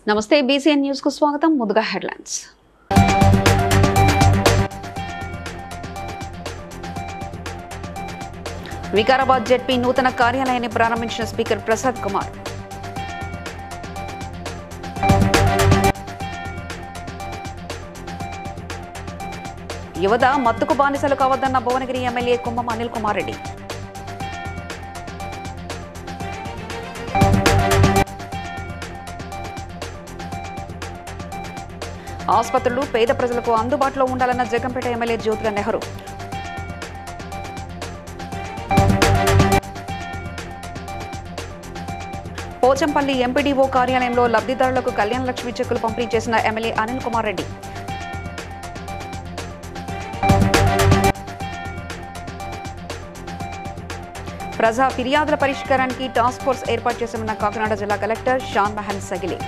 నమస్తే BCN news కు స్వాగతం. ముందుగా హెడ్లైన్స్. వికారాబాద్ జెడ్పీ నూతన కార్యాలయాన్ని ప్రారంభించిన స్పీకర్ ప్రసాద్ కుమార్. యువత మత్తుకు బానిసలు కావద్దన్న భువనగిరి ఎమ్మెల్యే కుంభం అనిల్ కుమార్ రెడ్డి. ఆసుపత్రులు పేద ప్రజలకు అందుబాటులో ఉండాలన్న జగంపేట ఎమ్మెల్యే జ్యోతిల నెహ్రూ. పోచంపల్లి ఎంపీడీఓ కార్యాలయంలో లబ్ధిదారులకు కళ్యాణ లక్ష్మి చెక్కులు పంపిణీ చేసిన ఎమ్మెల్యే అనిల్ కుమార్ రెడ్డి. ప్రజా ఫిర్యాదుల పరిష్కారానికి టాస్క్ ఫోర్స్ ఏర్పాటు చేశామన్న కాకినాడ జిల్లా కలెక్టర్ షాన్ మహన్ సగిలే.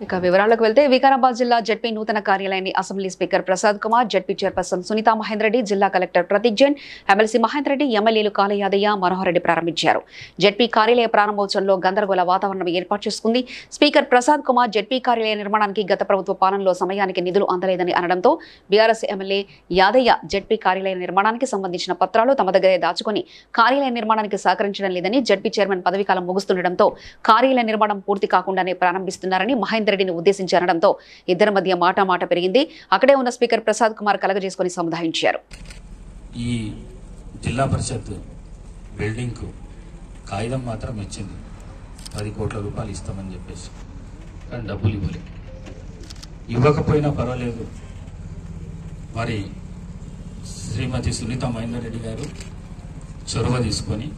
ఇక వివరాలకు వెళ్తే వికారాబాద్ జిల్లా జెడ్పీ నూతన కార్యాలయాన్ని assembly speaker Prasad Kumar, ZP chairperson Sunitha Mahender Reddy, జిల్లా కలెక్టర్ ప్రతీక్ జైన్, ఎమ్మెల్సీ మహేందర్ రెడ్డి, ఎమ్మెల్యేలు కాళ యాదయ్య, మనోహర్ రెడ్డి ప్రారంభించారు. జెడ్పీ కార్యాలయ ప్రారంభోత్సవంలో గందరగోళ వాతావరణం ఏర్పాటు చేసుకుంది. స్పీకర్ ప్రసాద్ కుమార్ జెడ్పీ కార్యాలయ నిర్మాణానికి గత ప్రభుత్వ పాలనలో సమయానికి నిధులు అందలేదని అనడంతో బీఆర్ఎస్ ఎమ్మెల్యే యాదయ్య జెడ్పీ కార్యాలయ నిర్మాణానికి సంబంధించిన పత్రాలు తమ దగ్గరే దాచుకుని కార్యాలయ నిర్మాణానికి సహకరించడం లేదని, జెడ్పీ చైర్మన్ పదవీకాలం ముగుస్తుండటంతో కార్యాలయ నిర్మాణం పూర్తి కాకుండానే ప్రారంభిస్తున్నారని మహేందర్ రెడ్డిని ఉద్దేశించి అనడంతో ఇద్దరి మధ్య మాట పెరిగింది. అక్కడే ఉన్న స్పీకర్ ప్రసాద్ కుమార్ కలగజేసుకుని సముదాయించారు. ఈ జిల్లా పరిషత్ బిల్డింగ్ కు కాగితం మాత్రం ఇచ్చింది, 10 కోట్ల రూపాయలు ఇస్తామని చెప్పేసి, కానీ డబ్బులు ఇవ్వలేదు. ఇవ్వకపోయినా పర్వాలేదు, మరి శ్రీమతి సునీతా మహేందర్ రెడ్డి గారు చొరవ తీసుకొని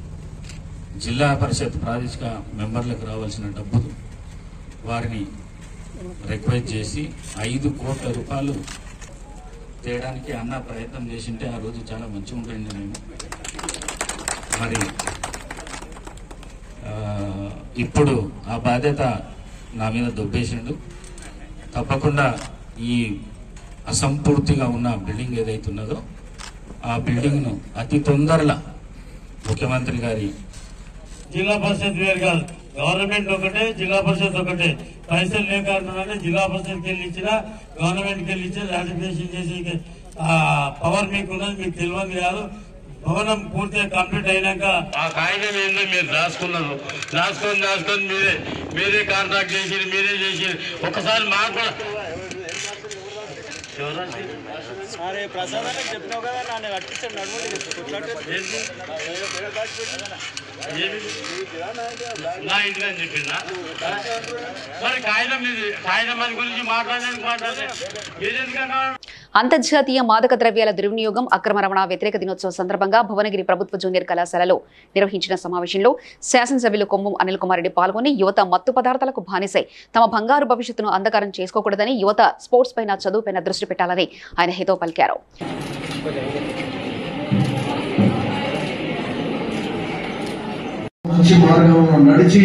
జిల్లా పరిషత్ ప్రాదేశిక మెంబర్లకు రావాల్సిన డబ్బులు వారిని రిక్వెస్ట్ చేసి 5 కోట్ల రూపాయలు తేయడానికి అన్న ప్రయత్నం చేసింటే ఆ రోజు చాలా మంచిగా ఉంటుంది. నేను మరి ఇప్పుడు ఆ బాధ్యత నా మీద దొబ్బేసిండు. తప్పకుండా ఈ అసంపూర్తిగా ఉన్న బిల్డింగ్ ఏదైతే ఉన్నదో ఆ బిల్డింగ్ను అతి తొందరలో ముఖ్యమంత్రి గారి జిల్లా పరిషత్ వేరు కాదు, గవర్నమెంట్ ఒకటే, జిల్లా పరిషత్ ఒకటే. పైసలు లేక జిల్లా పరిషత్కి వెళ్ళి ఇచ్చిన, గవర్నమెంట్కి వెళ్ళి ఇచ్చిన, రాటిఫికేషన్ చేసి పవర్ మీకు ఉన్నది, మీకు తెలియదు కాదు. భవనం పూర్తిగా కంప్లీట్ అయినాక ఆ కాగితం ఏందో మీరు రాసుకొని మీరే కాంట్రాక్ట్ చేసి మీరే చేసి ఒకసారి మాకు కూడా ప్రసాద్ చెప్పినావు కదా, నన్ను కట్టించాడు నా ఇంటికి అని చెప్పిందా? మరి కాగితం అని గురించి మాట్లాడే అంతర్జాతీయ మాదక ద్రవ్యాల దుర్వినియోగం, అక్రమ రవాణా వ్యతిరేక దినోత్సవం సందర్భంగా భువనగిరి ప్రభుత్వ జూనియర్ కళాశాలలో నిర్వహించిన సమావేశంలో శాసనసభ్యులు కుంభం అనిల్ కుమార్ రెడ్డి పాల్గొని యువత మత్తు పదార్థాలకు బానిసై తమ బంగారు భవిష్యత్తును అంధకారం చేసుకోకూడదని, యువత స్పోర్ట్స్ పైన, చదువుపైన దృష్టి పెట్టాలని ఆయన హితవు పలికారు. మంచి మార్గంలో నడిచి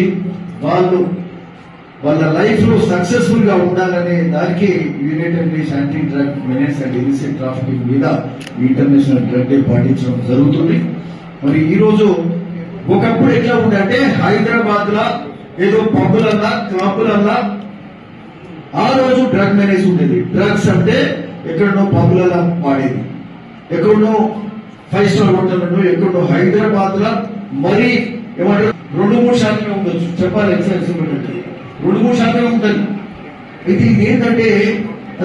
వాళ్ళ లైఫ్ లో సక్సెస్ఫుల్ గా ఉండాలనే దానికి United nations anti drug menace and illicit trafficking మీద ఇంటర్నేషనల్ డ్రగ్ డే పాటించడం జరుగుతుంది. మరి ఈ రోజు ఒకప్పుడు ఎట్లా ఉందంటే హైదరాబాద్ లా ఏదో పబ్బులల్లా క్లబ్బులల్లా ఆ రోజు డ్రగ్ మేనేజ్ ఉండేది. డ్రగ్స్ అంటే ఎక్కడనో పబ్బులల్లా వాడేది, ఎక్కడనో 5 స్టార్ హోటళ్లను, ఎక్కడో హైదరాబాద్ లా మరి ఏమంటారు 2-3% ఉండొచ్చు, చెప్పాలి ఎక్సైజ్ 2-3% ఉంటుంది. అయితే ఇది ఏంటంటే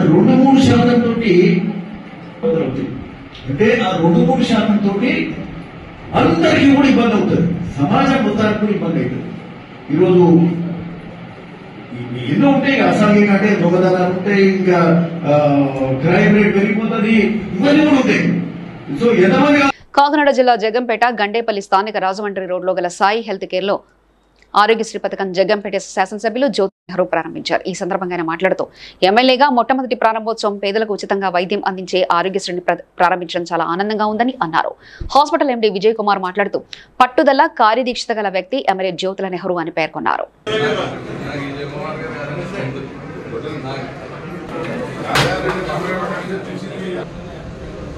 2-3% తోటి అంటే ఆ 2-3% తోటి అందరికీ కూడా ఇబ్బంది అవుతుంది, సమాజం మొత్తానికి కూడా ఇబ్బంది అవుతుంది. ఈరోజు ఎన్నో ఉంటాయి, అసాంఘిక అంటే దొంగతనాలు ఉంటాయి, ఇంకా క్రైమ్ రేట్ పెరిగిపోతుంది, ఇవన్నీ కూడా ఉంటాయి. సో ఎంతమంది కాకినాడ జిల్లా జగంపేట గండేపల్లి స్థానిక రాజమండ్రి రోడ్లో గల సాయి హెల్త్ కేర్ లో ఆరోగ్యశ్రీ పథకం జగంపేట శాసనసభ్యులు జ్యోతి నెహ్రూ ప్రారంభించారు. ఈ సందర్భంగా ఆయన మాట్లాడుతూ ఎమ్మెల్యేగా మొట్టమొదటి ప్రారంభోత్సవం పేదలకు ఉచితంగా వైద్యం అందించే ఆరోగ్యశ్రీని ప్రారంభించడం చాలా ఆనందంగా ఉందని అన్నారు. హాస్పిటల్ ఎండీ విజయ్ కుమార్ మాట్లాడుతూ పట్టుదల, కార్యదీక్షత గల వ్యక్తి ఎమ్మెల్యే జ్యోతుల నెహ్రూ అని పేర్కొన్నారు.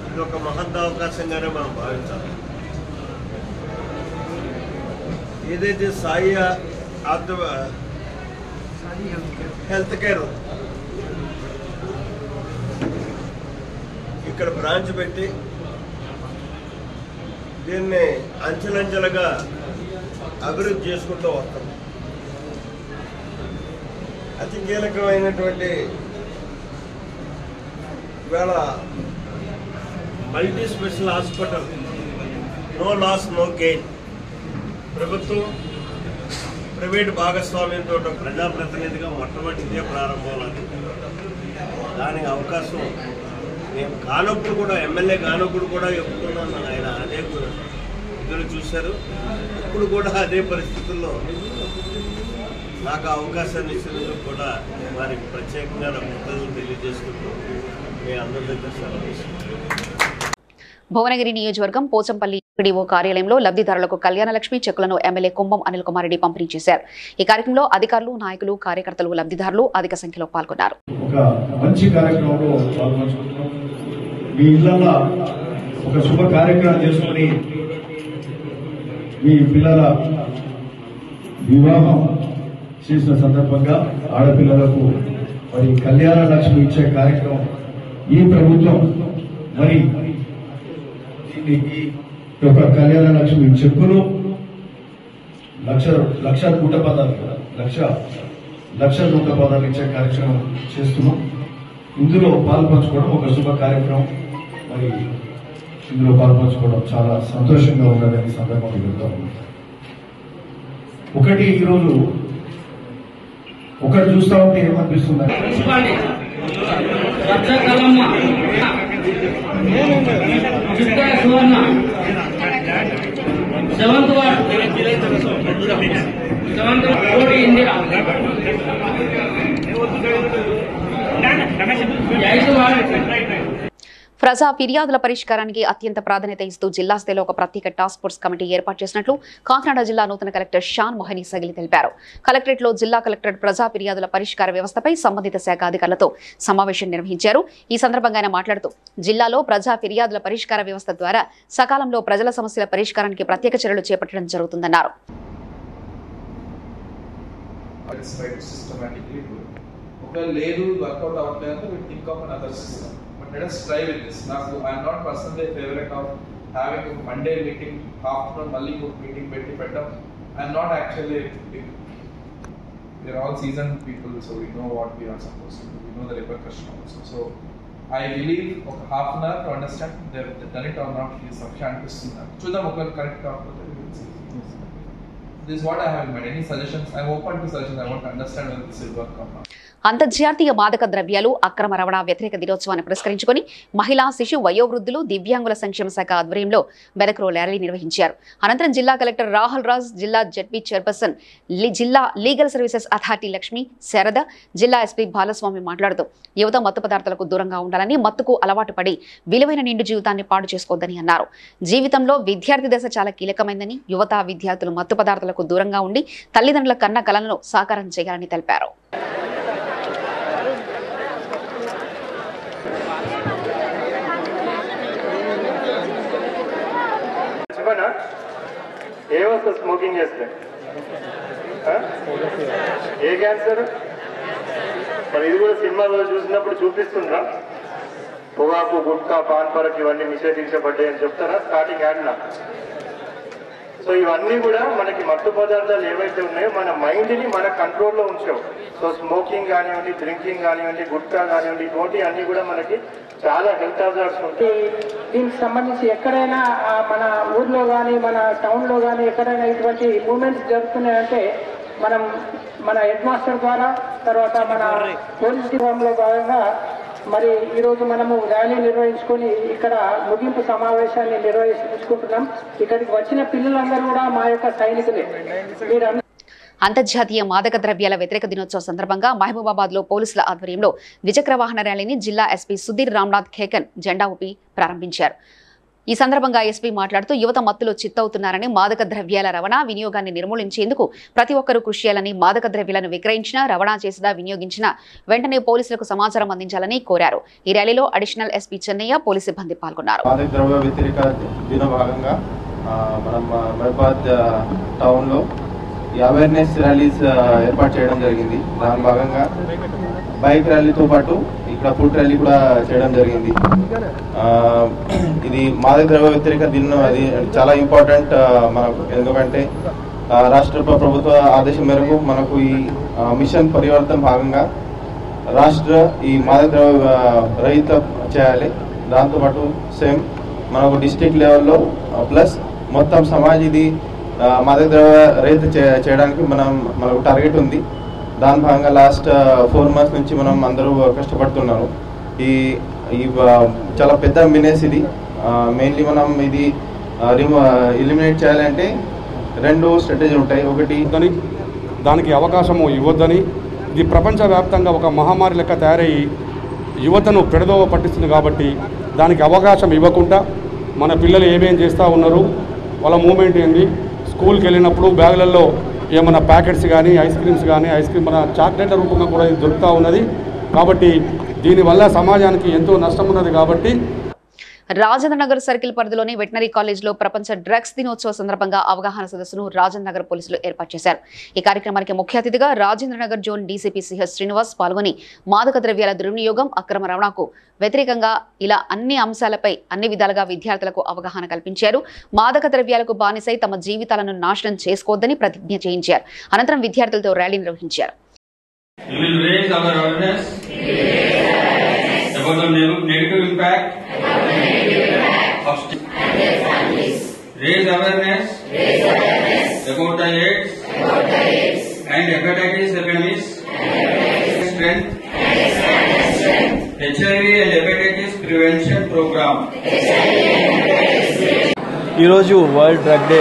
ఇది ఒక మహద్ అవకాశంగానే మనం భావించాలి. ఏదైతే సాయి హెల్త్ కేర్ ఇక్కడ బ్రాంచ్ పెట్టి దీన్ని అంచెలంచెలుగా అభివృద్ధి చేసుకుంటూ వస్తాం. అతి కీలకమైనటువంటి ఇవాళ multi special hospital, no loss no gain, ప్రభుత్వం ప్రైవేట్ భాగస్వామ్యంతో ప్రజాప్రతినిధిగా మొట్టమొదటిదే ప్రారంభంలోని దానికి అవకాశం నేను కానప్పుడు కూడా, ఎమ్మెల్యే కానప్పుడు కూడా చెప్తున్నాను. ఆయన అనేక ఇద్దరు చూశారు. ఇప్పుడు కూడా అదే పరిస్థితుల్లో నాకు అవకాశాన్ని ఇచ్చినందుకు కూడా వారికి ప్రత్యేకంగా కృతజ్ఞతలు తెలియజేసుకుంటూ మీ అందరి దగ్గర సెలవు. భువనగిరి నియోజకవర్గం పోచంపల్లి పిడిఓ కార్యాలయంలో లబ్ధిదారులకు కళ్యాణలక్ష్మి చెక్కులను ఎమ్మెల్యే కుంభం అనిల్ కుమార్ రెడ్డి పంపిణీ చేశారు. ఈ కార్యక్రమంలో అధికారులు, నాయకులు, కార్యకర్తలు, లబ్ధిదారులు అధిక సంఖ్యలో పాల్గొన్నారు. ఒక మంచి కార్యక్రమంలో పాల్గొంటున్నాం. మీ ఇళ్లలో ఒక శుభ కార్యక్రమం చేసుకుని మీ పిల్లల వివాహం చేసిన సందర్భంగా ఆడపిల్లలకు మరి కళ్యాణ లక్ష్మి ఇచ్చే కార్యక్రమం ఈ ప్రభుత్వం మరి ఈ యొక్క కళ్యాణ లక్ష్మి చెక్కులు లక్ష నూట పదాలు ఇచ్చే కార్యక్రమం చేస్తున్నాం. ఇందులో పాల్పంచుకోవడం ఒక శుభ కార్యక్రమం. మరి ఇందులో పాల్పంచుకోవడం చాలా సంతోషంగా ఉన్నదని సందర్భంగా చెప్తాం. ఒకటి ఈరోజు ఒకటి చూస్తా ఉంటే ఏమనిపిస్తుంది, ప్రజా ఫిర్యాదుల పరిష్కారానికి అత్యంత ప్రాధాన్యత ఇస్తూ జిల్లా స్థాయిలో ఒక ప్రత్యేక టాస్క్ ఫోర్స్ కమిటీ ఏర్పాటు చేసినట్లు కాకినాడ జిల్లా నూతన కలెక్టర్ షాన్ మొహనీ సగిలి తెలిపారు. కలెక్టరేట్లో జిల్లా కలెక్టర్ ప్రజా ఫిర్యాదుల పరిష్కార వ్యవస్థపై సంబంధిత శాఖ అధికారులతో సమావేశం నిర్వహించారు. ఈ సందర్భంగా ఆయన మాట్లాడుతూ జిల్లాలో ప్రజా ఫిర్యాదుల పరిష్కార వ్యవస్థ ద్వారా సకాలంలో ప్రజల సమస్యల పరిష్కారానికి ప్రత్యేక చర్యలు చేపట్టడం జరుగుతుందన్నారు. Let us try with this. Now, I am not personally a favorite of having a Monday meeting, afternoon Malli meeting, I am not actually. We are all seasoned people, so we know what we are supposed to do. We know the repercussion also. So, I believe okay, half an hour to understand they have done it or not is sufficient. Choose the correct after we will see. This is what I have in mind. Any suggestions? I am open to suggestions. I want to understand whether this will work or not. అంతర్జాతీయ మాదక ద్రవ్యాలు అక్రమ రవాణా వ్యతిరేక దినోత్సవాన్ని పురస్కరించుకుని మహిళా, శిశు, వయోవృద్ధులు, దివ్యాంగుల సంక్షేమ శాఖ ఆధ్వర్యంలో మెదక్లో ర్యాలీ నిర్వహించారు. అనంతరం జిల్లా కలెక్టర్ రాహుల్ రాజ్, జిల్లా జడ్పీ చైర్పర్సన్, జిల్లా legal services authority Lakshmi, Sharada, జిల్లా ఎస్పీ బాలస్వామి మాట్లాడుతూ యువత మత్తు పదార్థాలకు దూరంగా ఉండాలని, మత్తుకు అలవాటు పడి విలువైన నిండు జీవితాన్ని పాడు చేసుకోవద్దని అన్నారు. జీవితంలో విద్యార్థి దశ చాలా కీలకమైందని, యువత, విద్యార్థులు మత్తు పదార్థాలకు దూరంగా ఉండి తల్లిదండ్రుల కన్న కలలను సాకారం చేయాలని తెలిపారు. ఏ వస్తుంది స్మోకింగ్ చేస్తే? ఏ క్యాన్సర్? మరి ఇది కూడా సినిమాలో చూసినప్పుడు చూపిస్తుందా? పొగాకు, గుట్కా, పాన్ పరక్ ఇవన్నీ నిషేధించబడ్డాయి అని చెప్తారా స్టార్టింగ్ యాడ్లా? సో ఇవన్నీ కూడా మనకి మత్తు పదార్థాలు ఏవైతే ఉన్నాయో మన మైండ్ని మన కంట్రోల్లో ఉంచావు. సో స్మోకింగ్ కానివ్వండి, డ్రింకింగ్ కానివ్వండి, గుట్కా కానివ్వండి, ఇటువంటి అన్ని కూడా మనకి చాలా హెల్త్ హాజార్డ్స్ ఉంటాయి. దీనికి సంబంధించి ఎక్కడైనా మన ఊర్లో కానీ మన టౌన్లో కానీ ఎక్కడైనా ఇటువంటి మూమెంట్స్ జరుగుతున్నాయంటే మనం మన హెడ్ మాస్టర్ ద్వారా, తర్వాత మన పోలీస్ డిపార్ట్మెంట్లో భాగంగా మరి ఈరోజు మనము ర్యాలీ నిర్వహించుకొని ఇక్కడ ముగింపు సమావేశాన్ని నిర్వహించుకుంటున్నాం. ఇక్కడికి వచ్చిన పిల్లలందరూ కూడా మా యొక్క సైనికులే. అంతర్జాతీయ మాదక ద్రవ్యాల వ్యతిరేక దినోత్సవ సందర్భంగా మహబూబాబాద్ లో పోలీసుల ఆధ్వర్యంలో ద్విచక్ర వాహన ర్యాలీని జిల్లా ఎస్పీ సుధీర్ రామ్నాథ్ ఖేకన్ జెండా ఊపి ప్రారంభించారు. ఈ సందర్భంగా ఎస్పీ మాట్లాడుతూ యువత మత్తులో చిత్తవుతున్నారని, మాదక ద్రవ్యాల రవాణా వినియోగాన్ని నిర్మూలించేందుకు ప్రతి ఒక్కరూ కృషి చేయాలని, మాదక ద్రవ్యాలను విక్రయించినా, రవాణా చేసినా, వినియోగించినా వెంటనే పోలీసులకు సమాచారం అందించాలని కోరారు. ఈ ర్యాలీలో అడిషనల్ ఎస్పీ చెన్నయ్య, పోలీసు సిబ్బంది పాల్గొన్నారు. మాదక ద్రవ్య వ్యతిరేక దిన భాగంగా మనం మహబాద్ టౌన్లో ఈ అవేర్నెస్ ర్యాలీస్ ఏర్పాటు చేయడం జరిగింది. దాని భాగంగా బైక్ ర్యాలీతో పాటు ఇక్కడ ఫుడ్ ర్యాలీ కూడా చేయడం జరిగింది. ఇది మాదక ద్రవ్య వ్యతిరేక దినం, అది చాలా ఇంపార్టెంట్ మనకు. ఎందుకంటే రాష్ట్ర ప్రభుత్వ ఆదేశం మేరకు మనకు ఈ మిషన్ పరివర్తన భాగంగా రాష్ట్ర ఈ మాదక ద్రవ్య రహిత చేయాలి. దాంతోపాటు సేమ్ మనకు డిస్ట్రిక్ట్ లెవెల్లో ప్లస్ మొత్తం సమాజ్ ఇది మాదక ద్రవ్య రహిత చేయడానికి మనకు టార్గెట్ ఉంది. దాని భాగంగా లాస్ట్ 4 months నుంచి మనం అందరూ కష్టపడుతున్నాము. ఈ చాలా పెద్ద మినేస్ ఇది. మెయిన్లీ మనం ఇది ఎలిమినేట్ చేయాలంటే 2 స్ట్రాటజీలు ఉంటాయి. ఒకటి దానికి అవకాశము ఇవ్వద్దని, ఇది ప్రపంచవ్యాప్తంగా ఒక మహమ్మారి లెక్క తయారయ్యి యువతను పెడదోవ పట్టిస్తుంది. కాబట్టి దానికి అవకాశం ఇవ్వకుండా మన పిల్లలు ఏమేం చేస్తూ ఉన్నారు, వాళ్ళ మూమెంట్ ఏంది, స్కూల్కి వెళ్ళినప్పుడు బ్యాగులలో ఏమైనా ప్యాకెట్స్ కానీ ఐస్ క్రీమ్ మన చాక్లెట్ల రూపంగా కూడా ఇది దొరుకుతూ ఉన్నది. కాబట్టి దీనివల్ల సమాజానికి ఎంతో నష్టం ఉన్నది. కాబట్టి రాజేంద్ర నగర్ సర్కిల్ పరిధిలోని వెటనరీ కాలేజ్లో ప్రపంచ డ్రగ్స్ దినోత్సవ సందర్భంగా అవగాహన సదస్సును రాజేంద్ర నగర్ పోలీసులు ఏర్పాటు చేశారు. ఈ కార్యక్రమానికి ముఖ్య అతిథిగా Rajendra Nagar zone DCP CH Srinivas పాల్గొని మాదక ద్రవ్యాల దుర్వినియోగం, అక్రమ రవాణాకు వ్యతిరేకంగా ఇలా అన్ని అంశాలపై అన్ని విధాలుగా విద్యార్థులకు అవగాహన కల్పించారు. మాదక ద్రవ్యాలకు బానిసై తమ జీవితాలను నాశనం చేసుకోవద్దని ప్రతిజ్ఞ చేయించారు. అనంతరం విద్యార్థులతో ర్యాలీ నిర్వహించారు. About the negative impact of raise awareness about the AIDS and hepatitis epidemics, strength HIV and hepatitis prevention program. ఈరోజు వరల్డ్ డ్రగ్ డే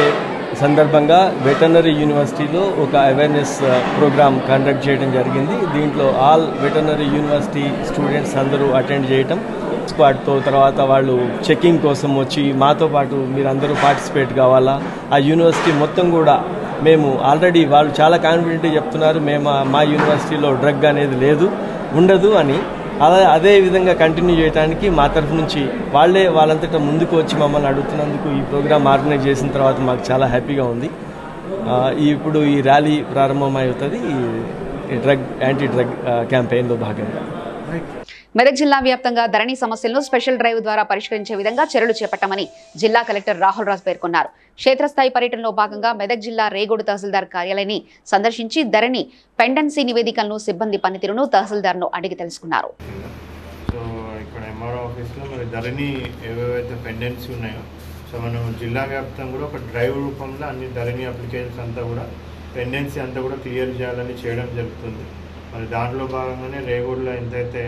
సందర్భంగా వెటర్నరీ యూనివర్సిటీలో ఒక అవేర్నెస్ ప్రోగ్రామ్ కండక్ట్ చేయడం జరిగింది. దీంట్లో ఆల్ వెటర్నరీ యూనివర్సిటీ స్టూడెంట్స్ అందరూ attend చేయటం, స్క్వాడ్తో తర్వాత వాళ్ళు చెకింగ్ కోసం వచ్చి మాతో పాటు మీరందరూ పార్టిసిపేట్ కావాలా. ఆ యూనివర్సిటీ మొత్తం కూడా మేము ఆల్రెడీ వాళ్ళు చాలా కాన్ఫిడెంట్గా చెప్తున్నారు, మేము మా యూనివర్సిటీలో డ్రగ్ అనేది లేదు, ఉండదు అని. అదే విధంగా కంటిన్యూ చేయడానికి మా తరఫు నుంచి వాళ్ళంతటా ముందుకు వచ్చి మమ్మల్ని అడుగుతున్నందుకు ఈ ప్రోగ్రామ్ ఆర్గనైజ్ చేసిన తర్వాత మాకు చాలా హ్యాపీగా ఉంది. ఇప్పుడు ఈ ర్యాలీ ప్రారంభమవుతుంది ఈ యాంటీ డ్రగ్ క్యాంపెయిన్లో భాగంగా. మెదక్ జిల్లా వ్యాప్తంగా ధరణి సమస్యలను స్పెషల్ డ్రైవ్ ద్వారా పరిష్కరించే విధంగా చర్యలు చేపట్టామని జిల్లా కలెక్టర్ రాహుల్ రాజ్ పేర్కొన్నారు. క్షేత్రస్థాయి పర్యటనలో భాగంగా మెదక్ జిల్లా రేగోడు తహసీల్దార్ కార్యాలయాన్ని సందర్శించి ధరణి పెండెన్సీ నివేదికలను, సిబ్బంది పనితీరును తహసీల్దార్ను అడిగి తెలుసుకున్నారు. సో ఇక్కడ ఎంఆర్ఓ ఆఫీస్లో మరి ధరణి ఏవేవైతే పెండెన్సీ ఉన్నాయో, సో మనం జిల్లా వ్యాప్తంగా కూడా ఒక డ్రైవ్ రూపంలో అన్ని ధరణి అప్లికేషన్స్ అంతా కూడా పెండెన్సీ అంతా కూడా క్లియర్ చేయాలని చేయడం జరుగుతుంది. మరి దాంట్లో భాగంగానే రేగోడ్లో ఎంతైతే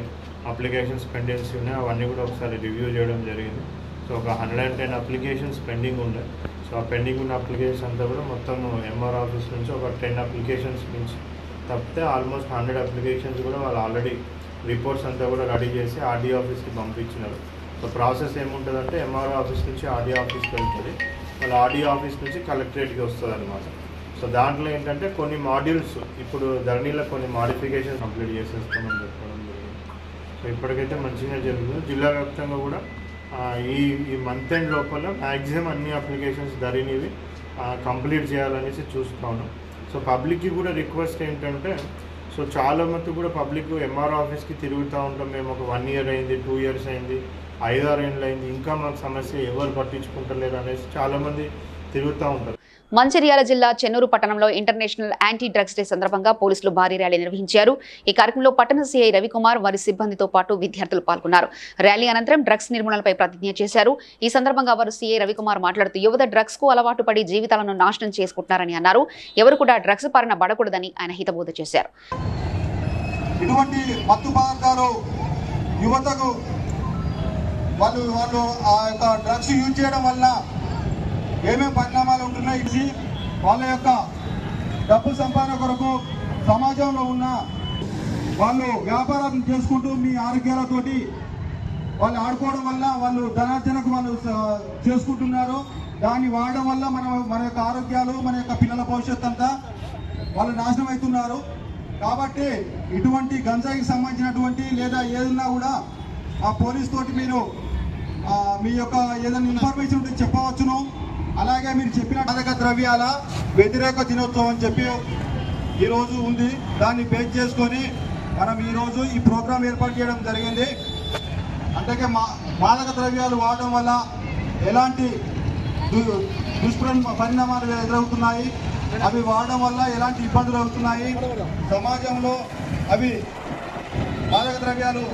అప్లికేషన్స్ పెండెన్సీ ఉన్నాయో అవన్నీ కూడా ఒకసారి రివ్యూ చేయడం జరిగింది. సో ఒక 110 అప్లికేషన్స్ పెండింగ్ ఉండే. సో ఆ పెండింగ్ ఉన్న అప్లికేషన్స్ అంతా కూడా మొత్తం ఎంఆర్ ఆఫీస్ నుంచి ఒక 10 అప్లికేషన్స్ నుంచి తప్పితే ఆల్మోస్ట్ 100 అప్లికేషన్స్ కూడా వాళ్ళు ఆల్రెడీ రిపోర్ట్స్ అంతా కూడా రెడీ చేసి ఆర్డీ ఆఫీస్కి పంపించినారు. సో ప్రాసెస్ ఏముంటుందంటే ఎంఆర్ఓ ఆఫీస్ నుంచి ఆర్డీ ఆఫీస్కి వెళ్తుంది, వాళ్ళ ఆర్డీ ఆఫీస్ నుంచి కలెక్టరేట్కి వస్తుంది అనమాట. సో దాంట్లో ఏంటంటే కొన్ని మాడ్యూల్స్ ఇప్పుడు ధరణిలో కొన్ని మాడిఫికేషన్స్ కంప్లీట్ చేసేస్తామని చెప్పడం జరిగింది. సో ఇప్పటికైతే మంచిగా జరుగుతుంది. జిల్లా వ్యాప్తంగా కూడా ఈ మంత్ ఎండ్ లోపల మ్యాక్సిమం అన్ని అప్లికేషన్స్ ధరణివి కంప్లీట్ చేయాలనేసి చూస్తాను. సో పబ్లిక్కి కూడా రిక్వెస్ట్ ఏంటంటే, సో చాలా మంది కూడా పబ్లిక్ ఎంఆర్ఓ ఆఫీస్కి తిరుగుతూ ఉంటాం. మేము ఒక 1 year అయింది, 2 years అయింది, 5-6 ఏళ్ళు అయింది, ఇంకా మాకు సమస్య ఎవరు పట్టించుకుంటలేరు అనేసి చాలామంది తిరుగుతూ ఉంటారు. మంచిర్యాల జిల్లా చెన్నూరు పట్టణంలో ఇంటర్నేషనల్ యాంటీ డ్రగ్స్ డే సందర్భంగా పోలీసులు భారీ ర్యాలీ నిర్వహించారు. ఈ కార్యక్రమంలో పట్టణ సీఐ రవికుమార్, వారి సిబ్బందితో పాటు విద్యార్థులు పాల్గొన్నారు. ర్యాలీ అనంతరం డ్రగ్స్ నిర్మూలనపై ప్రతిజ్ఞ చేశారు. ఈ సందర్భంగా వారు సీఐ రవికుమార్ మాట్లాడుతూ యువత డ్రగ్స్ కు అలవాటు పడి జీవితాలను నాశనం చేసుకుంటున్నారని అన్నారు. ఎవరు కూడా డ్రగ్స్ బారిన పడకూడదని ఆయన హితబోధ చేశారు. ఇటువంటి మత్తు పదార్థాలు యువతకు వాళ్ళు ఆ యొక్క డ్రగ్స్ యూజ్ చేయడం వల్ల ఏమేమి పరిణామాలు ఉంటున్నాయి, వాళ్ళ యొక్క డబ్బు సంపాదన కొరకు సమాజంలో ఉన్న వాళ్ళు వ్యాపారం చేసుకుంటూ మీ ఆరోగ్యాలతోటి వాళ్ళు ఆడుకోవడం వల్ల వాళ్ళు ధనార్జనకు వాళ్ళు చేసుకుంటున్నారు. దాన్ని వాడడం వల్ల మన యొక్క ఆరోగ్యాలు, మన యొక్క పిల్లల భవిష్యత్తు అంతా వాళ్ళు నాశనం అవుతున్నారు. కాబట్టి ఇటువంటి గంజాయికి సంబంధించినటువంటి లేదా ఏదన్నా కూడా ఆ పోలీస్ తోటి మీరు మీ యొక్క ఏదైనా ఇన్ఫర్మేషన్ ఉంటే చెప్పవచ్చును. అలాగే మీరు చెప్పిన మాదక ద్రవ్యాల వ్యతిరేక దినోత్సవం అని చెప్పి ఈరోజు ఉంది. దాన్ని బేస్ చేసుకొని మనం ఈరోజు ఈ ప్రోగ్రాం ఏర్పాటు చేయడం జరిగింది. అంటే మాదక ద్రవ్యాలు వాడడం వల్ల ఎలాంటి పరిణామాలు ఎదురవుతున్నాయి, అవి వాడడం వల్ల ఎలాంటి ఇబ్బందులు అవుతున్నాయి సమాజంలో, అవి మాదక ద్రవ్యాలు.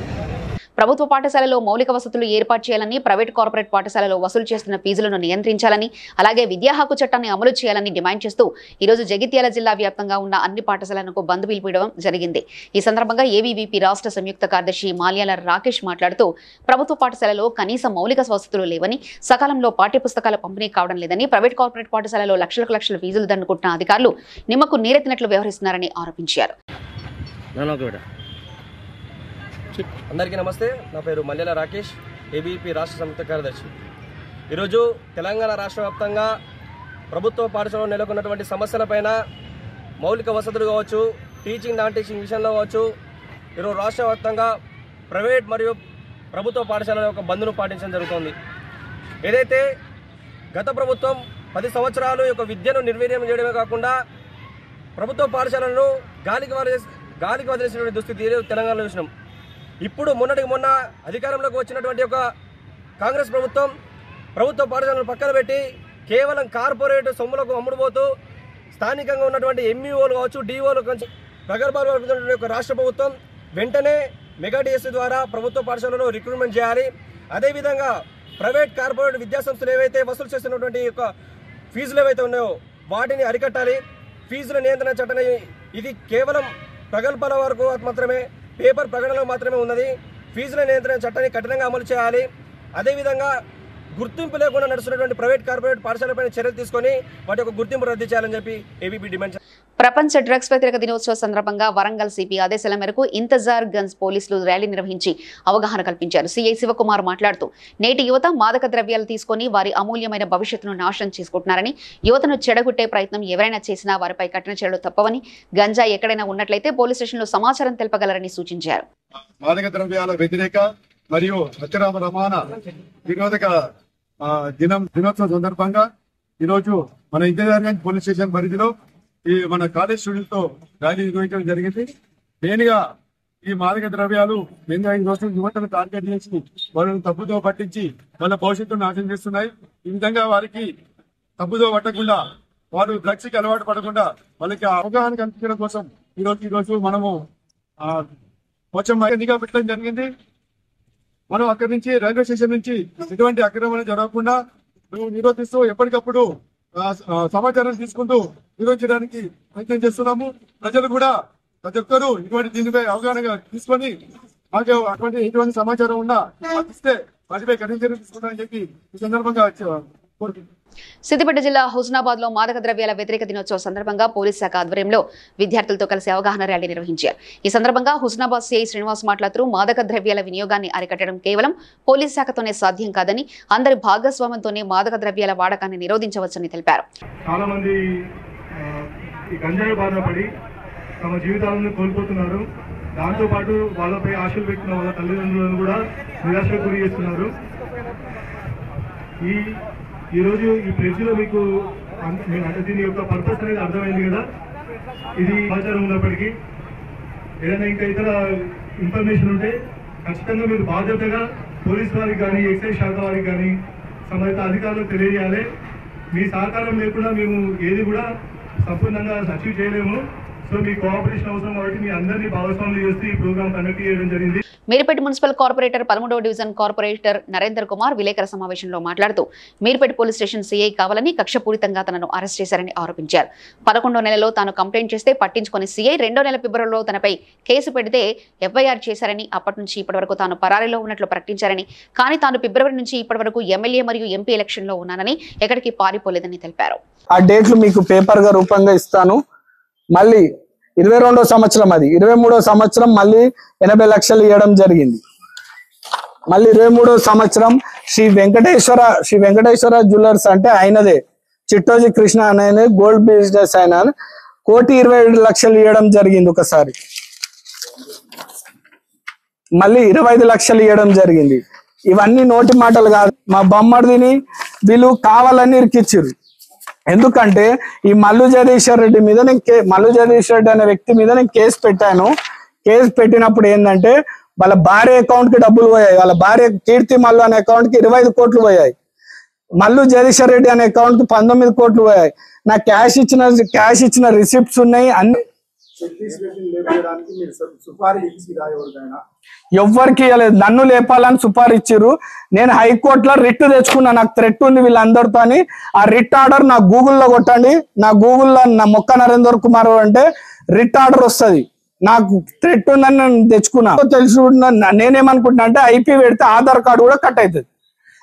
ప్రభుత్వ పాఠశాలలో మౌలిక వసతులు ఏర్పాటు చేయాలని, ప్రైవేట్ కార్పొరేట్ పాఠశాలలో వసూలు చేస్తున్న ఫీజులను నియంత్రించాలని, అలాగే విద్యా హక్కు చట్టాన్ని అమలు చేయాలని డిమాండ్ చేస్తూ ఈరోజు జగిత్యాల జిల్లా వ్యాప్తంగా ఉన్న అన్ని పాఠశాలలకు బంద్ పిలుపుకోవడం జరిగింది. ఈ సందర్భంగా ఏబీవీపీ రాష్ట్ర సంయుక్త కార్యదర్శి మాల్యాల రాకేష్ మాట్లాడుతూ ప్రభుత్వ పాఠశాలలో కనీస మౌలిక వసతులు లేవని, సకాలంలో పాఠ్యపుస్తకాల పంపిణీ కావడం లేదని, ప్రైవేట్ కార్పొరేట్ పాఠశాలలో లక్షలకు లక్షల ఫీజులు దండుకుంటున్న అధికారులు నిమ్మకు నీరెత్తినట్లు వ్యవహరిస్తున్నారని ఆరోపించారు. అందరికీ నమస్తే. నా పేరు మల్లెల రాకేష్, ఏబీపీ రాష్ట్ర సంయుక్త కార్యదర్శి. ఈరోజు తెలంగాణ రాష్ట్ర వ్యాప్తంగా ప్రభుత్వ పాఠశాలలో నెలకొన్నటువంటి సమస్యలపైన మౌలిక వసతులు కావచ్చు, టీచింగ్ నాన్ టీచింగ్ విషయంలో కావచ్చు, ఈరోజు రాష్ట్ర వ్యాప్తంగా ప్రైవేట్ మరియు ప్రభుత్వ పాఠశాలల యొక్క బంద్ను పాటించడం జరుగుతుంది. ఏదైతే గత ప్రభుత్వం 10 సంవత్సరాలు యొక్క విద్యను నిర్వీర్యం చేయడమే కాకుండా ప్రభుత్వ పాఠశాలలను గాలికి వదిలేసినటువంటి దుస్థితి తెలంగాణలో చూసినాం. ఇప్పుడు మొన్నటికి మొన్న అధికారంలోకి వచ్చినటువంటి ఒక కాంగ్రెస్ ప్రభుత్వం ప్రభుత్వ పాఠశాలను పక్కన పెట్టి కేవలం కార్పొరేట్ సొమ్ములకు అమ్ముడుపోతూ స్థానికంగా ఉన్నటువంటి ఎంఈఓలు కావచ్చు, డిఓలు కావచ్చు ప్రగల్భాలు పలుకుతున్నటువంటి ఒక రాష్ట్ర ప్రభుత్వం వెంటనే మెగా డిఎస్సీ ద్వారా ప్రభుత్వ పాఠశాలలో రిక్రూట్మెంట్ చేయాలి. అదేవిధంగా ప్రైవేట్ కార్పొరేట్ విద్యాసంస్థలు ఏవైతే వసూలు చేస్తున్నటువంటి యొక్క ఫీజులు ఏవైతే ఉన్నాయో వాటిని అరికట్టాలి. ఫీజుల నియంత్రణ చట్టం ఇది కేవలం ప్రగల్భాల వరకు మాత్రమే, పేపర్ ప్రకటనలో మాత్రమే ఉన్నది. ఫీజుల నియంత్రణ చట్టాన్ని కఠినంగా అమలు చేయాలి. అదేవిధంగా గుర్తింపు లేకుండా నడుస్తున్నటువంటి ప్రైవేట్ కార్పొరేట్ పాఠశాలపై చర్యలు తీసుకొని వాటి యొక్క గుర్తింపు రద్దు చేయాలని చెప్పి ఏబీపీ డిమాండ్. ప్రపంచ డ్రగ్స్ వ్యతిరేక దినోత్సవ సందర్భంగా వరంగల్ సిపి ఆదేశాల మేరకు ఇంతజార్ గంజ్ పోలీసులు ర్యాలీ నిర్వహించి అవగాహన కల్పించారు. సిఐ శివకుమార్ మాట్లాడుతూ నేటి యువత మాదక ద్రవ్యాలు తీసుకుని వారి అమూల్యమైన భవిష్యత్తును నాశనం చేసుకుంటున్నారని, యువతను చెడగొట్టే ప్రయత్నం ఎవరైనా చేసినా వారిపై కఠిన చర్యలు తప్పవని, గంజా ఎక్కడైనా ఉన్నట్లయితే పోలీస్ స్టేషన్లో సమాచారం తెలపగలరని సూచించారు. మాదక ద్రవ్యాల వ్యతిరేక మరియు అక్రమ రవాణా నిరోధక దినోత్సవం సందర్భంగా ఈరోజు మన ఇంతజార్ గంజ్ పోలీస్ స్టేషన్ పరిధిలో ఈ మన కాలేజ్ స్టూడెంట్స్ తో ర్యాలీ నిర్వహించడం జరిగింది. మెయిన్ గా ఈ మాదక ద్రవ్యాలు మెయిన్ గా ఈ రోజు యువతను టార్గెట్ చేసి వాళ్ళని తప్పుదో పట్టించి వాళ్ళ భవిష్యత్తును నాశనం చేస్తున్నాయి. ఈ విధంగా వారికి తప్పుదో పట్టకుండా, వారు డ్రగ్స్ కి అలవాటు పడకుండా వాళ్ళకి అవగాహన కల్పించడం కోసం ఈ రోజు మనము కొంచెం నిఘా పెట్టడం జరిగింది. మనం అక్కడి నుంచి రైల్వే స్టేషన్ నుంచి ఎటువంటి అక్రమాలు జరగకుండా నిరోధిస్తూ ఎప్పటికప్పుడు సమాచారం తీసుకుంటూ నిర్వహించడానికి ప్రయత్నం చేస్తున్నాము. ప్రజలు కూడా ప్రతి ఒక్కరూ ఇటువంటి దీనిపై అవగాహన తీసుకొని మాకు అటువంటి ఎటువంటి సమాచారం ఉన్నా ఇస్తే వాటిపై కఠిన చర్యలు తీసుకుంటామని చెప్పి ఈ సందర్భంగా కోరుకుంటున్నాను. సిద్దిపేట జిల్లా హుస్నాబాద్ లో మాదక ద్రవ్యాల వ్యతిరేక దినోత్సవ సందర్భంగా పోలీస్ శాఖ ఆధ్వర్యంలో విద్యార్థులతో కలిసి అవగాహన ర్యాలీ నిర్వహించారు. ఈ సందర్భంగా హుస్నాబాద్ సిఐ శ్రీనివాస్ మాట్లాడుతూ మాదక ద్రవ్యాల వినియోగాన్ని అరికట్టడం కేవలం పోలీస్ శాఖతోనే సాధ్యం కాదని, అందరి భాగస్వామ్యంతోనే మాదక ద్రవ్యాల వాడకాన్ని నిరోధించవచ్చని తెలిపారు. చాలా మంది ఈ గంజాయి బారిన పడి తమ జీవితాలను కోల్పోతున్నారు. దాంతో పాటు వాళ్ళపై ఆశలు పెట్టిన వాళ్ళ తల్లిదండ్రులను కూడా నిరాశకు గురి చేస్తున్నారు. ఈరోజు ఈ ప్రెస్లో మీకు అంటే దీని యొక్క పర్పస్ అనేది అర్థమైంది కదా. ఇది సమాచారం ఉన్నప్పటికీ ఏదైనా ఇంకా ఇతర ఇన్ఫర్మేషన్ ఉంటే ఖచ్చితంగా మీరు బాధ్యతగా పోలీస్ వారికి కానీ, ఎక్సైజ్ శాఖ వారికి కానీ, సంబంధిత అధికారులకు తెలియజేయాలి. మీ సహకారం లేకుండా మేము ఏది కూడా సంపూర్ణంగా అచీవ్ చేయలేము. సో మీ కోఆపరేషన్ అవసరం కాబట్టి మీ అందరినీ భాగస్వాములు చేస్తూ ఈ ప్రోగ్రామ్ కండక్ట్ చేయడం జరిగింది. మీర్పేట మున్సిపల్ కార్పొరేటర్ 13వ డివిజన్ కార్పొరేటర్ నరేందర్ కుమార్ విలేకరుల సమావేశంలో మాట్లాడుతూ మీర్పేట పోలీస్ స్టేషన్ సీఐ కావాలని కక్షపూరితంగా తనను అరెస్ట్ చేశారని ఆరోపించారు. 11వ నెలలో తాను కంప్లైంట్ చేస్తే పట్టించుకుని సీఐ 2వ నెల ఫిబ్రవరిలో తనపై కేసు పెడితే ఎఫ్ఐఆర్ చేశారని, అప్పటి నుంచి ఇప్పటి వరకు తాను పరారీలో ఉన్నట్లు ప్రకటించారని, కానీ తాను ఫిబ్రవరి నుంచి ఇప్పటి వరకు ఎమ్మెల్యే మరియు ఎంపీ ఎలక్షన్ లో ఉన్నానని, ఎక్కడికి పారిపోలేదని తెలిపారు. ఆ డేట్లు మీకు పేపర్ గా రూపంగా ఇస్తాను. మళ్ళీ 22వ సంవత్సరం, అది 23వ సంవత్సరం మళ్ళీ 80 లక్షలు ఇవ్వడం జరిగింది. మళ్ళీ 23వ సంవత్సరం శ్రీ వెంకటేశ్వర జ్యువెలర్స్ అంటే ఆయనదే, చిట్టోజీ కృష్ణ అనేది గోల్డ్ బిజినెస్ ఆయన 1,27 లక్షలు ఇవ్వడం జరిగింది ఒకసారి. మళ్ళీ 25 లక్షలు ఇవ్వడం జరిగింది. ఇవన్నీ నోటి మాటలు కాదు. మా బొమ్మడిని వీళ్ళు కావాలని ఇరికిచ్చిర్రు. ఎందుకంటే ఈ మల్లు జగదీశ్వర్ రెడ్డి మీద మల్లు జగదీశ్వర్ రెడ్డి అనే వ్యక్తి మీద నేను కేసు పెట్టాను. కేసు పెట్టినప్పుడు ఏంటంటే వాళ్ళ భార్య అకౌంట్ కి డబ్బులు పోయాయి. వాళ్ళ భార్య కీర్తి మల్లు అనే అకౌంట్ కి 25 కోట్లు పోయాయి. మల్లు జగదీశ్వర్ రెడ్డి అనే అకౌంట్ కి 19 కోట్లు పోయాయి. నా క్యాష్ ఇచ్చిన రిసిప్ట్స్ ఉన్నాయి. అన్ని ఎవ్వరికి ఇవ్వలేదు. నన్ను లేపాలని సుపారీ ఇచ్చిర్రు. నేను హైకోర్టులో రిట్ తెచ్చుకున్నా. నాకు థ్రెట్ ఉంది వీళ్ళందరితో అని. ఆ రిట్ ఆర్డర్ నా గూగుల్లో కొట్టండి. నా గూగుల్లో నా మొక్క నరేందర్ కుమార్ అంటే రిట్ ఆర్డర్ వస్తుంది. నాకు థ్రెట్ ఉందని నేను తెచ్చుకున్నా. తెలుసు నేనేమనుకుంటున్నా అంటే ఐపీ పెడితే ఆధార్ కార్డు కూడా కట్ అవుతుంది.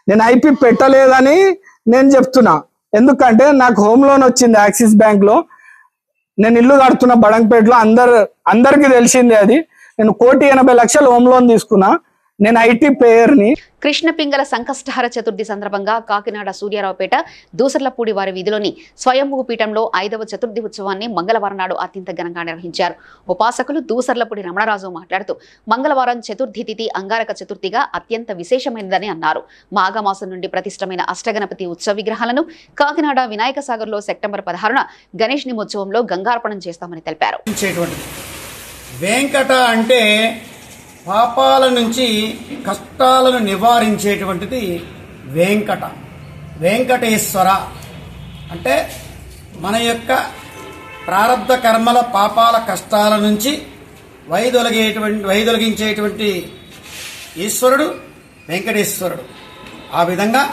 నేను ఐపీ పెట్టలేదని నేను చెప్తున్నా. ఎందుకంటే నాకు హోమ్ లోన్ వచ్చింది యాక్సిస్ బ్యాంక్ లో. నేను ఇల్లు కడుతున్నా బడంగపేటలో. అందరికి తెలిసిందే అది. నేను 1,80,00,000 హోమ్ లోన్ తీసుకున్నా. నేను ఐటీ పేయర్ని. కృష్ణపింగళ సంకష్టహర చతుర్థి సందర్భంగా కాకినాడ సూర్యారావుపేట దూసర్లపూడి వారి వీధిలోని స్వయంభూ పీఠంలో 5వ చతుర్థి ఉత్సవాన్ని మంగళవారం నాడు అత్యంత ఘనంగా నిర్వహించారు. ఉపాసకులు దూసర్లపూడి రమణరాజు మాట్లాడుతూ మంగళవారం చతుర్థి తిథి అంగారక చతుర్థిగా అత్యంత విశేషమైనదని అన్నారు. మాఘమాసం నుండి ప్రతిష్టమైన అష్టగణపతి ఉత్సవ విగ్రహాలను కాకినాడ వినాయక సాగర్ లో సెప్టెంబర్ 16న గణేష్ నిమోత్సవంలో గంగార్పణం చేస్తామని తెలిపారు. వెంకట అంటే పాపాల నుంచి కష్టాలను నివారించేటువంటిది వెంకట. వెంకటేశ్వర అంటే మన యొక్క ప్రారబ్ధ కర్మల పాపాల కష్టాల నుంచి వైదొలగించేటువంటి ఈశ్వరుడు వెంకటేశ్వరుడు. ఆ విధంగా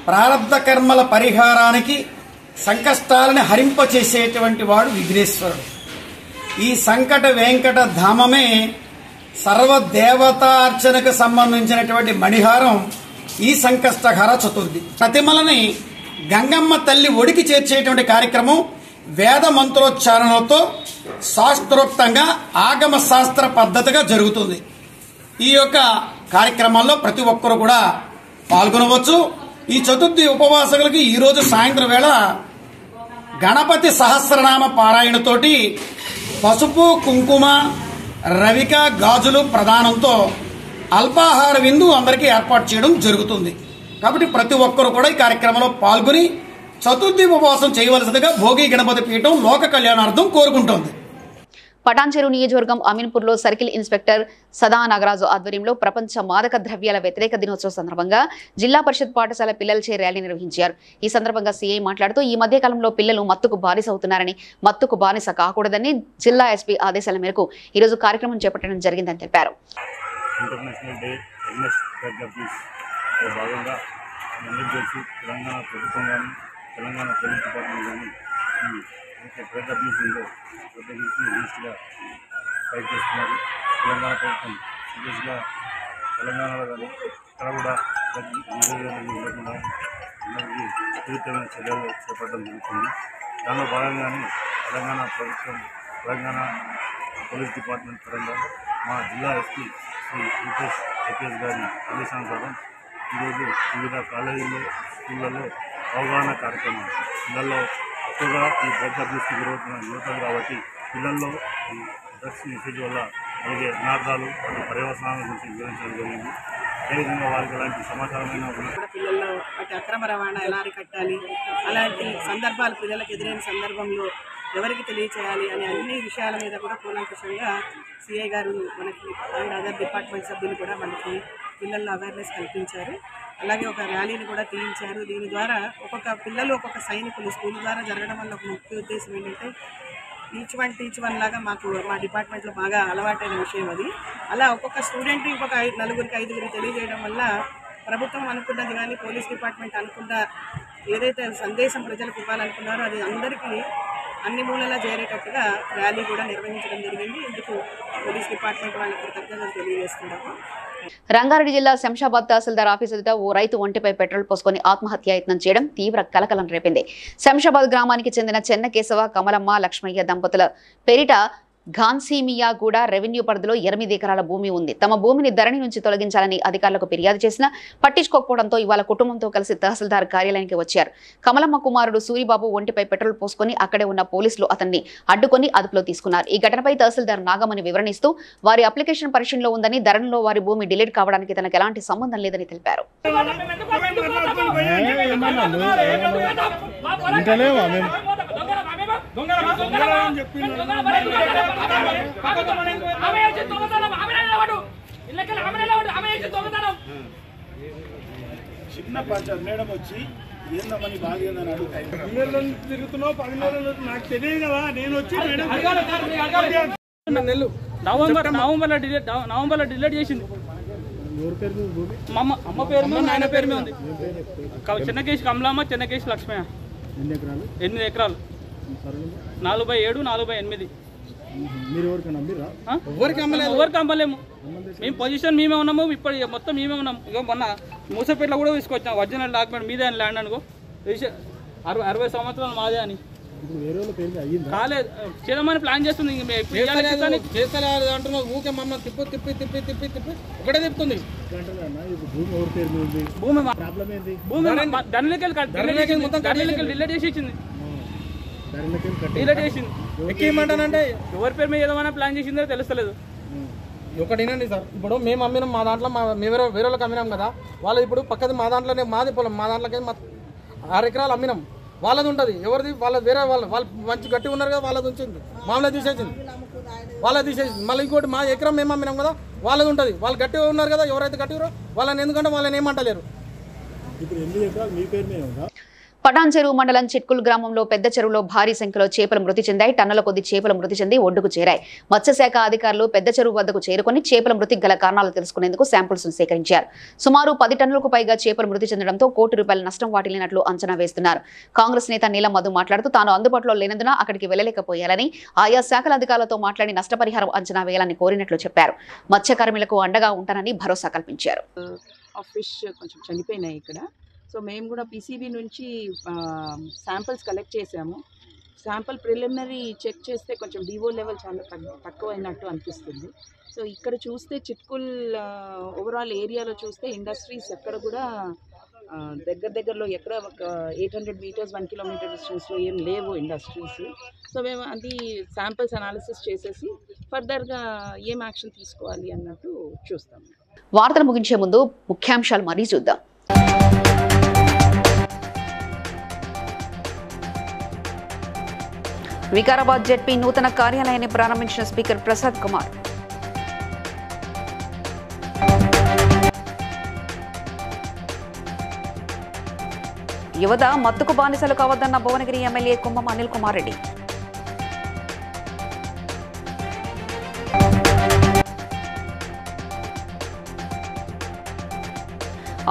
ప్రారబ్ధ కర్మల పరిహారానికి సంకష్టాలను హరింపచేసేటువంటి వాడు విఘ్నేశ్వరుడు. ఈ సంకట వెంకట ధామమే సర్వదేవతార్చనకు సంబంధించినటువంటి మణిహారం ఈ సంకష్టహర చతుర్థి. ప్రతిమలని గంగమ్మ తల్లి ఒడికి చేర్చేటువంటి కార్యక్రమం వేద మంత్రోచ్చారణలతో శాస్త్రోక్తంగా ఆగమ శాస్త్ర పద్ధతిగా జరుగుతుంది. ఈ యొక్క కార్యక్రమాల్లో ప్రతి ఒక్కరు కూడా పాల్గొనవచ్చు. ఈ చతుర్థి ఉపవాసకులకి ఈరోజు సాయంత్రం వేళ గణపతి సహస్రనామ పారాయణతోటి పసుపు కుంకుమ రవిక గాజులు ప్రదానంతో అల్పాహార విందు అందరికీ ఏర్పాటు చేయడం జరుగుతుంది. కాబట్టి ప్రతి ఒక్కరు కూడా ఈ కార్యక్రమంలో పాల్గొని చతుర్థి ఉపవాసం చేయవలసిందిగా భోగి గణపతి పీఠం లోక కళ్యాణార్థం కోరుకుంటోంది. పటాన్చెరు నియోజకవర్గం అమీన్పూర్లో సర్కిల్ ఇన్స్పెక్టర్ సదా నాగరాజు ఆధ్వర్యంలో ప్రపంచ మాదక ద్రవ్యాల వ్యతిరేక దినోత్సవం సందర్భంగా జిల్లా పరిషత్ పాఠశాల పిల్లలచే ర్యాలీ నిర్వహించారు. ఈ సందర్భంగా సీఐ మాట్లాడుతూ ఈ మధ్య కాలంలో పిల్లలు మత్తుకు బానిస అవుతున్నారని, మత్తుకు బానిస కాకూడదని జిల్లా ఎస్పీ ఆదేశాల మేరకు ఈరోజు కార్యక్రమం చేపట్టడం జరిగిందని తెలిపారు. International day against drug abuse భాగంగా తెలంగాణ ప్రభుత్వం కానీ తెలంగాణ పోలీస్ డిపార్ట్మెంట్ కానీ డ్రగ్ అబ్యూస్లో గా ఫైట్ చేస్తున్నారు. తెలంగాణ ప్రభుత్వం సీరియస్గా తెలంగాణలో కానీ ఇక్కడ కూడా ఉండకుండా అందరికీ తీవ్రమైన చర్యలు చేపట్టడం జరుగుతుంది. దానిలో భాగంగానే తెలంగాణ ప్రభుత్వం తెలంగాణ పోలీస్ డిపార్ట్మెంట్ పరంగా మా జిల్లా ఎస్పీ శ్రీ రూపేష్ ఐపీఎస్ గారి ఆదేశానుసారం ఈరోజు వివిధ కాలేజీల్లో స్కూళ్ళల్లో అవగాహన కార్యక్రమాలు పిల్లల్లో ఎక్కువగా ఈ డ్రగ్ అబ్యూస్కి గురవుతున్న యువతలు కాబట్టి పిల్లల్లో ఈ డ్రగ్స్ యూసేజ్ వల్ల కలిగే అనార్థాలు వాటి పర్యవసానాల గురించి వివరించడం జరిగింది. అదేవిధంగా వారికి ఎలాంటి సమాచారమైన పిల్లల్లో వాటి అక్రమ రవాణా ఎలా అరికట్టాలి, అలాంటి సందర్భాలు పిల్లలకు ఎదురైన సందర్భంలో ఎవరికి తెలియచేయాలి అనే అన్ని విషయాల మీద కూడా కూలంకషంగా సిఐ గారు మనకి అండ్ అదర్ డిపార్ట్మెంట్ సభ్యులు కూడా మనకి పిల్లల్లో అవేర్నెస్ కల్పించారు. అలాగే ఒక ర్యాలీని కూడా తీయించారు. దీని ద్వారా ఒక్కొక్క పిల్లలు ఒక్కొక్క సైనికులు స్కూల్ ద్వారా జరగడం వల్ల ఒక ముఖ్య ఉద్దేశం ఏంటంటే టీచ్ వన్ లాగా మాకు మా డిపార్ట్మెంట్లో బాగా అలవాటైన విషయం అది. అలా ఒక్కొక్క స్టూడెంట్ ఇంకొక 4-5 తెలియజేయడం వల్ల ప్రభుత్వం అనుకున్నది కానీ పోలీస్ డిపార్ట్మెంట్ అనుకున్న ఏదైతే సందేశం ప్రజలకు ఇవ్వాలనుకున్నారో అది అందరికీ అన్ని మూలలా చేరేటట్టుగా ర్యాలీ కూడా నిర్వహించడం జరిగింది. ఇందుకు పోలీస్ డిపార్ట్మెంట్ వాళ్ళకి కృతజ్ఞతలు తెలియజేస్తున్నాము. రంగారెడ్డి జిల్లా శంషాబాద్ తహసీల్దార్ ఆఫీస్ ఎదుట ఓ రైతు ఒంటిపై పెట్రోల్ పోసుకొని ఆత్మహత్యాయత్నం చేయడం తీవ్ర కలకలం రేపింది. శంషాబాద్ గ్రామానికి చెందిన చెన్నకేశవ, కమలమ్మ, లక్ష్మయ్య దంపతుల పేరిట ఘాన్సీమియాగూడ రెవెన్యూ పరిధిలో 8 ఎకరాల భూమి ఉంది. తమ భూమిని ధరణి నుంచి తొలగించాలని అధికారులకు ఫిర్యాదు చేసినా పట్టించుకోకపోవడంతో ఇవాళ కుటుంబంతో కలిసి తహసీల్దార్ కార్యాలయానికి వచ్చారు. కమలమ్మ కుమారుడు సూరిబాబు ఒంటిపై పెట్రోల్ పోసుకొని అక్కడే ఉన్న పోలీసులు అతన్ని అడ్డుకొని అదుపులో తీసుకున్నారు. ఈ ఘటనపై తహసీల్దార్ నాగమణి వివరణిస్తూ వారి అప్లికేషన్ పరిశీలనలో ఉందని, ధరణిలో వారి భూమి డిలీట్ కావడానికి తనకు ఎలాంటి సంబంధం లేదని తెలిపారు. చిన్న పంచాయత్ మేడం వచ్చి ఏందమ్మని బాగేందని అడుగుతాయి. తిరుగుతున్నావు 10 నెలలు నాకు తెలియదు కదా. నేను వచ్చి నవంబర్లో డిలీట్ చేసింది. అమ్మ పేరు మీద నాయన పేరు మీద ఉంది. చిన్నకేసి కమలమ్మ, చిన్నకేసి లక్ష్మయ్య. 8 ఎకరాలు 4/7, 4/8. ఎవరికి అమ్మలేము. మేము పొజిషన్ మేమే ఉన్నాము. ఇప్పుడు మొత్తం మేమే ఉన్నాము. ఇక మొన్న మూసపేటలో కూడా తీసుకొచ్చాం ఒరిజినల్ డాక్యుమెంట్ మీదే అని ల్యాండ్ అనుకో 60 సంవత్సరాలు మాదే అని కాలేదు చేద్దామని ప్లాన్ చేస్తుంది. అంటున్నావు ఊకే మమ్మల్ని తిప్పి ఒకటే తిప్పుతుంది. భూమి దండలకి డిలీట్ చేసి ఇచ్చింది. డిలీట్ చేసింది. ఎక్కిమంటానంటే ఎవరి పేరు మీద ఏదైనా ప్లాన్ చేసిందో తెలుస్తలేదు. ఒకటేనండి సార్, ఇప్పుడు మేము అమ్మినాం మా దాంట్లో, వేరే వాళ్ళకి అమ్మినాం కదా. వాళ్ళు ఇప్పుడు పక్కది మా దాంట్లోనే మాది పొలం, మా దాంట్లోకి 6 ఎకరాలు అమ్మినాం. వాళ్ళది ఉంటుంది, ఎవరిది వాళ్ళది వేరే వాళ్ళు మంచి గట్టి ఉన్నారు కదా, వాళ్ళది ఉంచింది. మామూలుగా తీసేసింది, వాళ్ళది తీసేసింది. మళ్ళీ ఇంకోటి మా ఎకరం మేము అమ్మినాం కదా, వాళ్ళది ఉంటుంది. వాళ్ళు గట్టిగా ఉన్నారు కదా, ఎవరైతే గట్టిగా వాళ్ళని ఎందుకంటే వాళ్ళని ఏమంటలేరు. ఇప్పుడు 8 ఎకరాలు మీ పేరు మీద ఉందా? పటాన్ చెరువు మండలం చిట్కుల్ గ్రామంలో పెద్ద చెరువులో భారీ సంఖ్యలో చేపలు మృతి చెందాయి. టన్నుల కొద్ది చేపలు మృతి చెంది ఒడ్డుకు చేరాయి. మత్స్యశాఖ అధికారులు పెద్ద చెరువు వద్దకు చేరుకుని చేపల మృతికి గల కారణాలు తెలుసుకునేందుకు శాంపుల్స్ సేకరించారు. సుమారు 10 టన్నులకు పైగా చేపలు మృతి చెందడంతో ₹1 కోటి నష్టం వాటిల్లినట్లు అంచనా వేస్తున్నారు. కాంగ్రెస్ నేత నీలం మధు మాట్లాడుతూ తాను అందుబాటులో లేనందున అక్కడికి వెళ్లలేకపోయాలని, ఆయా శాఖల అధికారులతో మాట్లాడి నష్టపరిహారం అంచనా వేయాలని కోరినట్లు చెప్పారు. మత్స్యకార్మికులకు అండగా ఉంటానని భరోసా కల్పించారు. కొంచెం చనిపోయినాయి ఇక్కడ. సో మేము కూడా పీసీబీ నుంచి శాంపిల్స్ కలెక్ట్ చేసాము. శాంపిల్ ప్రిలిమినరీ చెక్ చేస్తే కొంచెం డివో లెవెల్ చాలా తక్కువ అయినట్టు అనిపిస్తుంది. సో ఇక్కడ చూస్తే చిట్కుల్ ఓవరాల్ ఏరియాలో చూస్తే ఇండస్ట్రీస్ ఎక్కడ కూడా దగ్గరలో ఎక్కడ ఒక 800 మీటర్స్ 1 కిలోమీటర్ డిస్టెన్స్లో ఏం లేవు ఇండస్ట్రీస్. సో మేము అది శాంపిల్స్ అనాలిసిస్ చేసేసి ఫర్దర్గా ఏం యాక్షన్ తీసుకోవాలి అన్నట్టు చూస్తాం. వార్తలు ముగించే ముందు ముఖ్యాంశాలు మరీ చూద్దాం. వికారాబాద్ జెడ్పీ నూతన కార్యాలయాన్ని ప్రారంభించిన స్పీకర్ ప్రసాద్ కుమార్. యువత మత్తుకు బానిసలు కావద్దన్న భువనగిరి ఎమ్మెల్యే కుంభం అనిల్ కుమార్ రెడ్డి.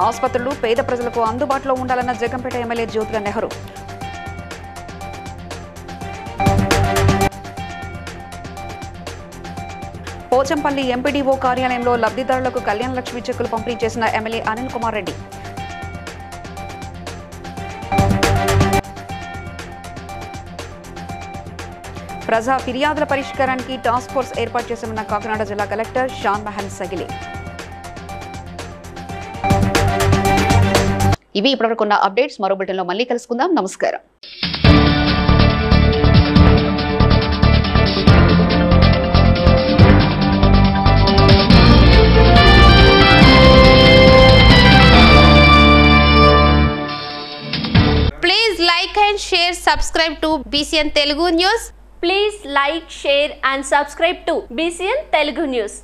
ఆసుపత్రులు పేద ప్రజలకు అందుబాటులో ఉండాలన్న జగంపేట ఎమ్మెల్యే జ్యోతిగా నెహ్రూ. పోచంపల్లి ఎంపీడీఓ కార్యాలయంలో లబ్ధిదారులకు కళ్యాణ లక్ష్మి చెక్కులు పంపిణీ చేసిన ఎమ్మెల్యే అనిల్ కుమార్ రెడ్డి. ప్రజా ఫిర్యాదుల పరిష్కారానికి టాస్క్ ఫోర్స్ ఏర్పాటు చేశామన్న కాకినాడ జిల్లా కలెక్టర్ షాన్ మహన్ సగిలే. ఇవి ఇప్పటివరకున్న అప్డేట్స్. మరో బులెటిన్లో మళ్ళీ కలుసుకుందాం. నమస్కారం. Please like and share, subscribe to BCN Telugu News. Please like, share and subscribe to BCN Telugu News.